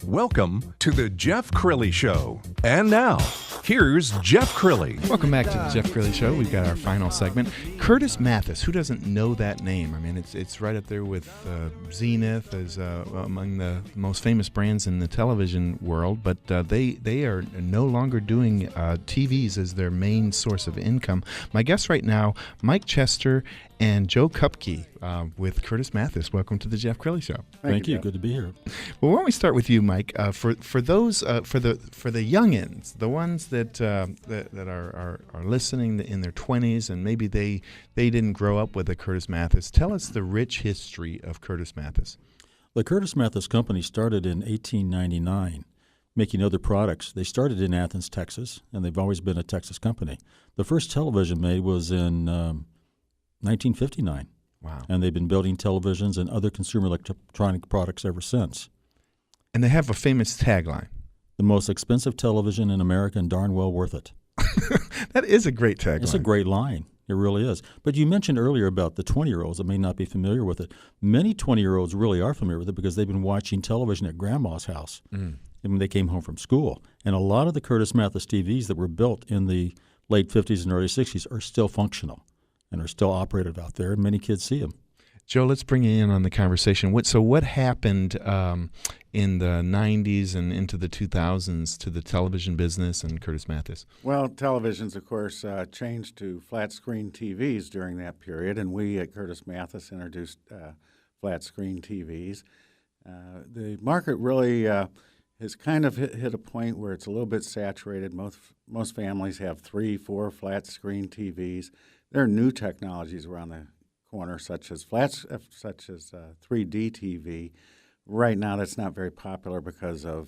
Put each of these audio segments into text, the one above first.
Welcome to the Jeff Crilly Show. And now, here's Jeff Crilly. Welcome back to the Jeff Crilly Show. We've got our final segment. Curtis Mathis. Who doesn't know that name? I mean, it's right up there with Zenith as among the most famous brands in the television world. But they are no longer doing TVs as their main source of income. My guests right now, Mike Chester and Joe Kupke with Curtis Mathis. Welcome to the Jeff Crilly Show. Thank you. Good to be here. Well, why don't we start with you, Mike? For those for the youngins, the ones that are listening in their 20s, and maybe they didn't grow up with a Curtis Mathis. Tell us the rich history of Curtis Mathis. The Curtis Mathis Company started in 1899, making other products. They started in Athens, Texas, and they've always been a Texas company. The first television made was in 1959. Wow. And they've been building televisions and other consumer electronic products ever since. And they have a famous tagline. The most expensive television in America and darn well worth it. That is a great tagline. It's a great line. It really is. But you mentioned earlier about the 20-year-olds that may not be familiar with it. Many 20-year-olds really are familiar with it because they've been watching television at Grandma's house when they came home from school. And a lot of the Curtis Mathis TVs that were built in the late 50s and early 60s are still functional and are still operated out there, and many kids see them. Joe, let's bring you in on the conversation. What happened in the 90s and into the 2000s to the television business and Curtis Mathis? Well, televisions, of course, changed to flat-screen TVs during that period, and we at Curtis Mathis introduced flat-screen TVs. The market really has kind of hit a point where it's a little bit saturated. Most families have 3, 4 flat-screen TVs. There are new technologies around the corner, such as 3D TV. Right now, that's not very popular because of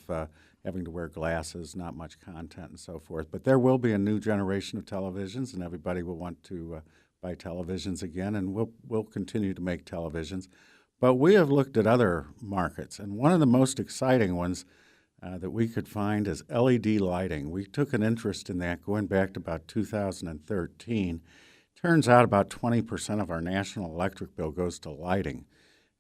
having to wear glasses, not much content, and so forth. But there will be a new generation of televisions, and everybody will want to buy televisions again, and we'll continue to make televisions. But we have looked at other markets, and one of the most exciting ones that we could find is LED lighting. We took an interest in that going back to about 2013. Turns out about 20% of our national electric bill goes to lighting.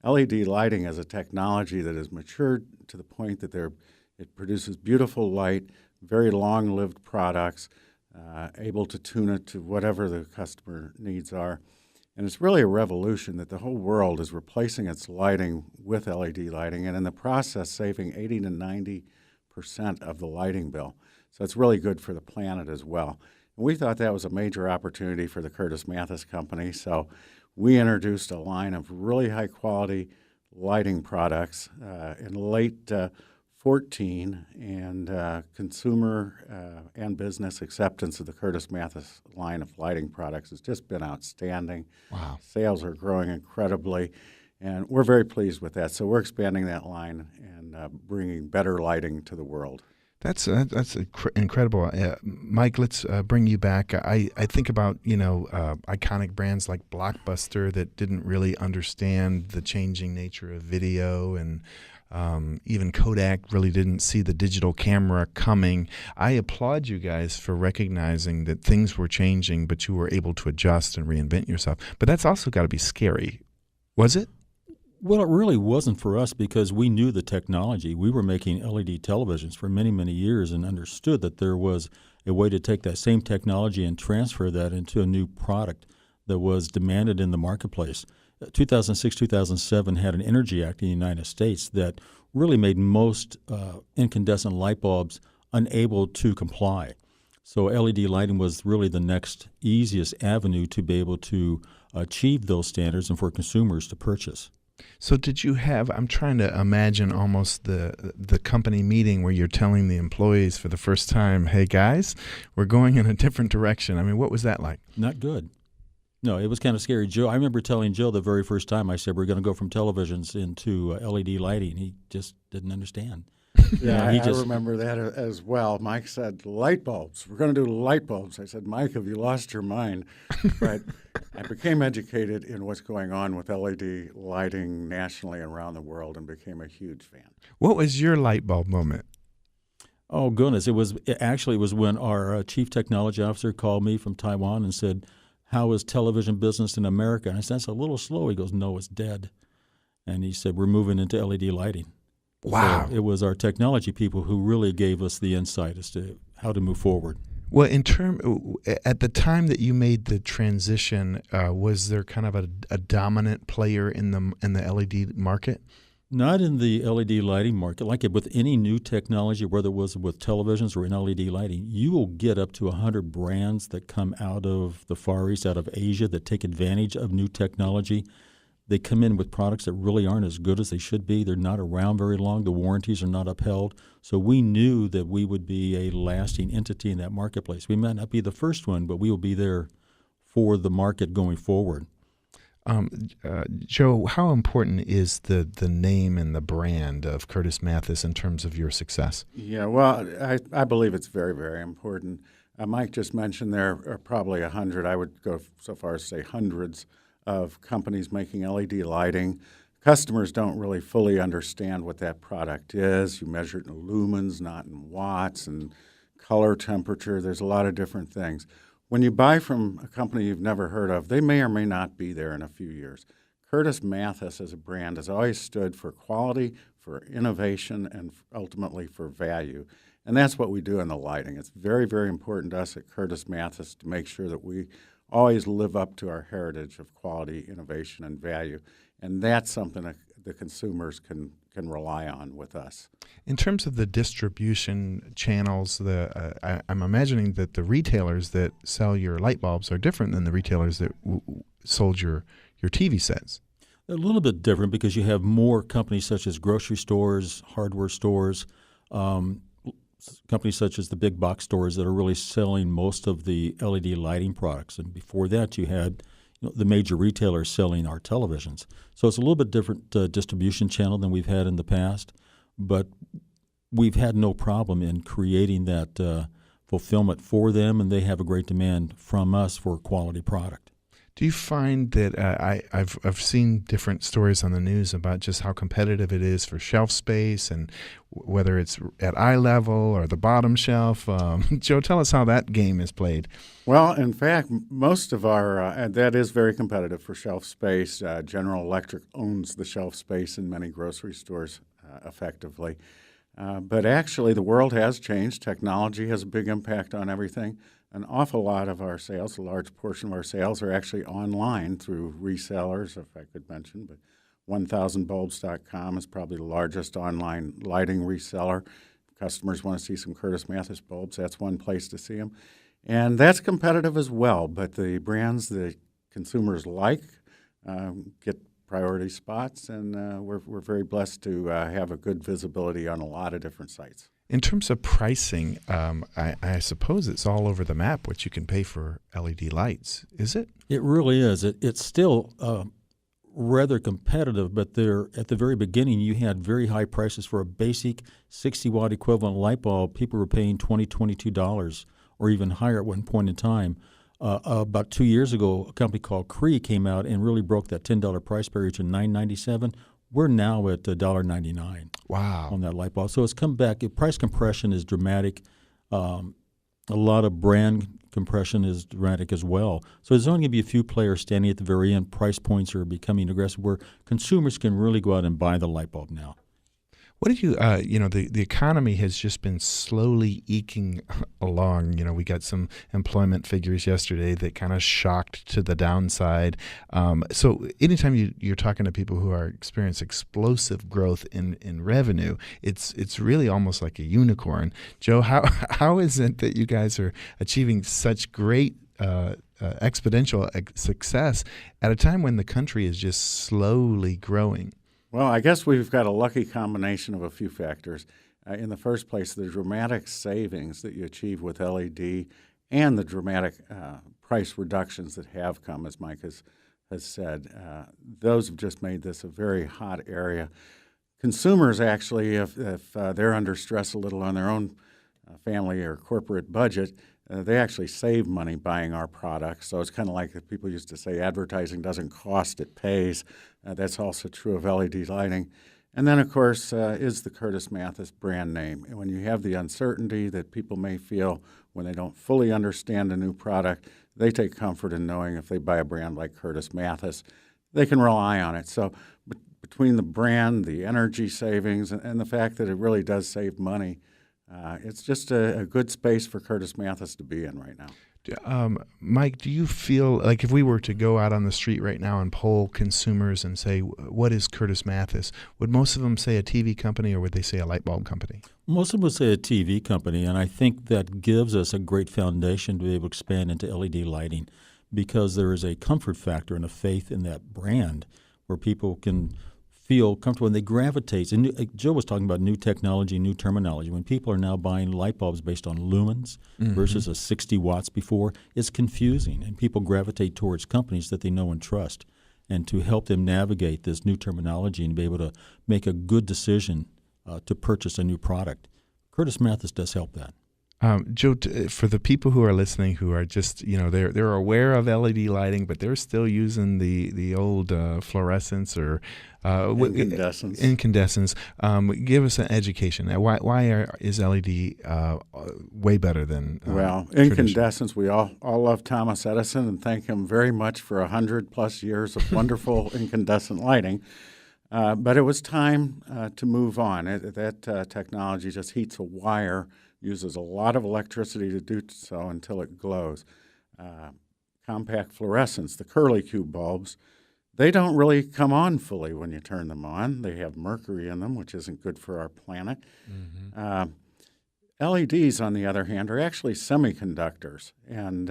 LED lighting is a technology that has matured to the point that it produces beautiful light, very long-lived products, able to tune it to whatever the customer needs are. And it's really a revolution that the whole world is replacing its lighting with LED lighting, and in the process saving 80 to 90% of the lighting bill. So it's really good for the planet as well. And we thought that was a major opportunity for the Curtis Mathis Company, so we introduced a line of really high-quality lighting products in late 14, and consumer and business acceptance of the Curtis Mathis line of lighting products has just been outstanding. Wow. Sales are growing incredibly, and we're very pleased with that. So we're expanding that line and bringing better lighting to the world. That's incredible. Mike, let's bring you back. I think about, iconic brands like Blockbuster that didn't really understand the changing nature of video, and even Kodak really didn't see the digital camera coming. I applaud you guys for recognizing that things were changing, but you were able to adjust and reinvent yourself. But that's also got to be scary. Was it? Well, it really wasn't for us because we knew the technology. We were making LED televisions for many, many years and understood that there was a way to take that same technology and transfer that into a new product that was demanded in the marketplace. 2006, 2007 had an Energy Act in the United States that really made most incandescent light bulbs unable to comply. So LED lighting was really the next easiest avenue to be able to achieve those standards and for consumers to purchase. So did you have, I'm trying to imagine almost the company meeting where you're telling the employees for the first time, hey guys, we're going in a different direction. I mean, what was that like? Not good. No, it was kind of scary. Joe, I remember telling Joe the very first time I said we're going to go from televisions into LED lighting. He just didn't understand. Yeah, I remember that as well. Mike said, light bulbs. We're going to do light bulbs. I said, Mike, have you lost your mind? But I became educated in what's going on with LED lighting nationally and around the world and became a huge fan. What was your light bulb moment? Oh, goodness. It was when our chief technology officer called me from Taiwan and said, how is television business in America? And I said, that's a little slow. He goes, no, it's dead. And he said, we're moving into LED lighting. Wow. So it was our technology people who really gave us the insight as to how to move forward. Well, at the time that you made the transition, was there kind of a dominant player in the LED market? Not in the LED lighting market. Like with any new technology, whether it was with televisions or in LED lighting, you will get up to 100 brands that come out of the Far East, out of Asia, that take advantage of new technology. They come in with products that really aren't as good as they should be. They're not around very long. The warranties are not upheld. So we knew that we would be a lasting entity in that marketplace. We might not be the first one, but we will be there for the market going forward. Joe, how important is the name and the brand of Curtis Mathis in terms of your success? Yeah, well, I believe it's very, very important. Mike just mentioned there are probably 100, I would go so far as to say hundreds of companies making LED lighting. Customers don't really fully understand what that product is. You measure it in lumens, not in watts, and color temperature. There's a lot of different things. When you buy from a company you've never heard of, they may or may not be there in a few years. Curtis Mathis as a brand has always stood for quality, for innovation, and ultimately for value. And that's what we do in the lighting. It's very, very important to us at Curtis Mathis to make sure that we always live up to our heritage of quality, innovation, and value. And that's something that the consumers can rely on with us. In terms of the distribution channels, I'm imagining that the retailers that sell your light bulbs are different than the retailers that sold your TV sets. A little bit different because you have more companies such as grocery stores, hardware stores, companies such as the big box stores that are really selling most of the LED lighting products. And before that, you had the major retailers selling our televisions. So it's a little bit different distribution channel than we've had in the past, but we've had no problem in creating that fulfillment for them, and they have a great demand from us for a quality product. Do you find that I've seen different stories on the news about just how competitive it is for shelf space, and whether it's at eye level or the bottom shelf? Joe, tell us how that game is played. Well, in fact, most of our that is very competitive for shelf space. General Electric owns the shelf space in many grocery stores effectively. But actually, the world has changed. Technology has a big impact on everything. An awful lot of our sales, a large portion of our sales, are actually online through resellers, if I could mention. But 1000bulbs.com is probably the largest online lighting reseller. If customers want to see some Curtis Mathis bulbs, that's one place to see them. And that's competitive as well. But the brands that consumers like get priority spots, and we're very blessed to have a good visibility on a lot of different sites. In terms of pricing, I suppose it's all over the map what you can pay for LED lights. Is it? It really is. It's still rather competitive, but at the very beginning, you had very high prices for a basic 60-watt equivalent light bulb. People were paying $20, $22 or even higher at one point in time. About 2 years ago, a company called Cree came out and really broke that $10 price barrier to $9.97. We're now at $1.99. Wow. On that light bulb. So it's come back. Price compression is dramatic. A lot of brand compression is dramatic as well. So there's only going to be a few players standing at the very end. Price points are becoming aggressive where consumers can really go out and buy the light bulb now. What did you, the economy has just been slowly eking along. We got some employment figures yesterday that kind of shocked to the downside. So anytime you're talking to people who are experiencing explosive growth in revenue, it's really almost like a unicorn. Joe, how is it that you guys are achieving such great exponential success at a time when the country is just slowly growing? Well, I guess we've got a lucky combination of a few factors. In the first place, the dramatic savings that you achieve with LED and the dramatic price reductions that have come, as Mike has said, those have just made this a very hot area. Consumers actually, if they're under stress a little on their own family or corporate budget, they actually save money buying our products. So it's kind of like people used to say, advertising doesn't cost, it pays. That's also true of LED lighting. And then, of course, is the Curtis Mathis brand name. And when you have the uncertainty that people may feel when they don't fully understand a new product, they take comfort in knowing if they buy a brand like Curtis Mathis, they can rely on it. So between the brand, the energy savings, and the fact that it really does save money, it's just a good space for Curtis Mathis to be in right now. Mike, do you feel like if we were to go out on the street right now and poll consumers and say, what is Curtis Mathis, would most of them say a TV company or would they say a light bulb company? Most of them would say a TV company, and I think that gives us a great foundation to be able to expand into LED lighting because there is a comfort factor and a faith in that brand where people can feel comfortable and they gravitate. And Joe was talking about new technology, new terminology. When people are now buying light bulbs based on lumens versus a 60 watts before, it's confusing, and people gravitate towards companies that they know and trust. And to help them navigate this new terminology and be able to make a good decision to purchase a new product, Curtis Mathis does help that. Joe, for the people who are listening who are just, they're aware of LED lighting, but they're still using the old fluorescents or incandescence. Give us an education. Why is LED way better than incandescence? We all love Thomas Edison and thank him very much for 100+ years of wonderful incandescent lighting. But it was time to move on. That technology just heats a wire, uses a lot of electricity to do so until it glows. Compact fluorescents, the curly cube bulbs, they don't really come on fully when you turn them on. They have mercury in them, which isn't good for our planet. LEDs, on the other hand, are actually semiconductors, and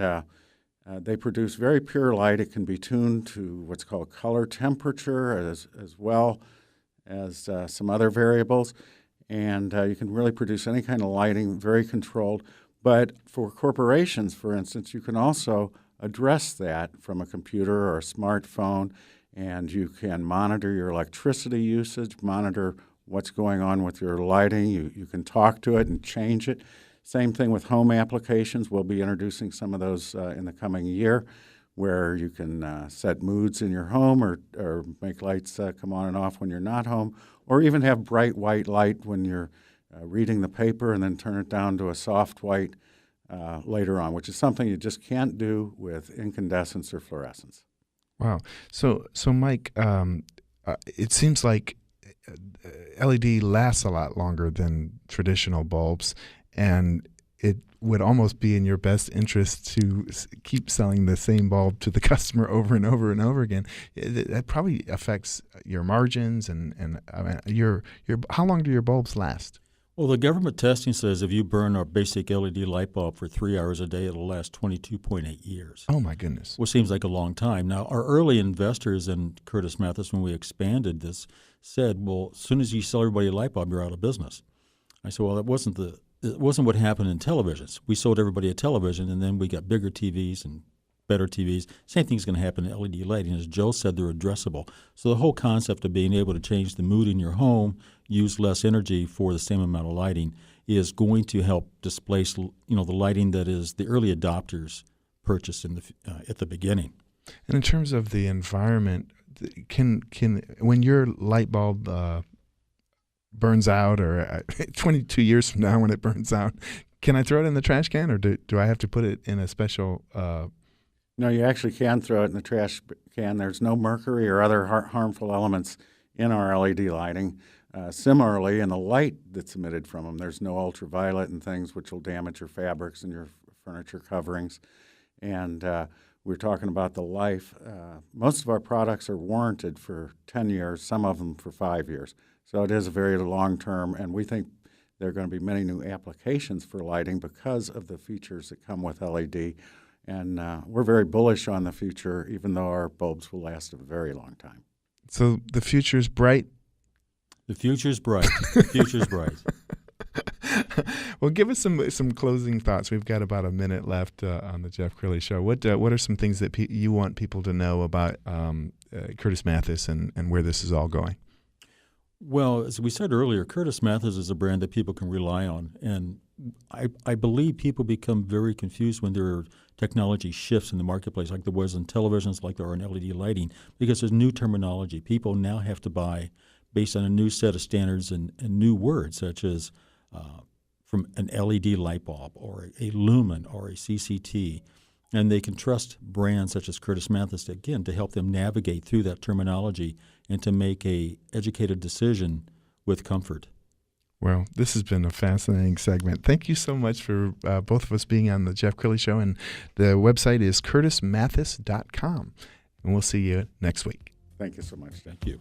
they produce very pure light. It can be tuned to what's called color temperature as well as some other variables. And you can really produce any kind of lighting, very controlled. But for corporations, for instance, you can also address that from a computer or a smartphone, and you can monitor your electricity usage, monitor what's going on with your lighting. You can talk to it and change it. Same thing with home applications. We'll be introducing some of those in the coming year, where you can set moods in your home or make lights come on and off when you're not home, or even have bright white light when you're reading the paper and then turn it down to a soft white later on, which is something you just can't do with incandescence or fluorescence. Wow. So Mike, it seems like LED lasts a lot longer than traditional bulbs, and it would almost be in your best interest to keep selling the same bulb to the customer over and over and over again. That probably affects your margins and your how long do your bulbs last? Well, the government testing says if you burn our basic LED light bulb for 3 hours a day, it'll last 22.8 years. Oh, my goodness. Which seems like a long time. Now, our early investors in Curtis Mathis, when we expanded this, said, well, as soon as you sell everybody a light bulb, you're out of business. I said, well, it wasn't what happened in televisions. We sold everybody a television, and then we got bigger TVs and better TVs. Same thing's going to happen in LED lighting. As Joe said, they're addressable. So the whole concept of being able to change the mood in your home, use less energy for the same amount of lighting, is going to help displace, the lighting that is the early adopters purchased at the beginning. And in terms of the environment, can when your light bulb burns out, or 22 years from now when it burns out, can I throw it in the trash can, or do I have to put it in a special? No, you actually can throw it in the trash can. There's no mercury or other harmful elements in our LED lighting. Similarly, in the light that's emitted from them, there's no ultraviolet and things which will damage your fabrics and your furniture coverings. And we're talking about the life. Most of our products are warranted for 10 years, some of them for 5 years. So it is a very long-term, and we think there are going to be many new applications for lighting because of the features that come with LED. And we're very bullish on the future, even though our bulbs will last a very long time. So the future's bright? The future's bright. The future's bright. Well, give us some closing thoughts. We've got about a minute left on the Jeff Crilly Show. What are some things that you want people to know about Curtis Mathis and where this is all going? Well, as we said earlier, Curtis Mathis is a brand that people can rely on. And I believe people become very confused when there are technology shifts in the marketplace, like there was in televisions, like there are in LED lighting, because there's new terminology. People now have to buy based on a new set of standards and new words, such as from an LED light bulb or a lumen or a CCT. And they can trust brands such as Curtis Mathis, again, to help them navigate through that terminology and to make a educated decision with comfort. Well, this has been a fascinating segment. Thank you so much for both of us being on the Jeff Crilly Show. And the website is curtismathis.com. And we'll see you next week. Thank you so much. Thank you.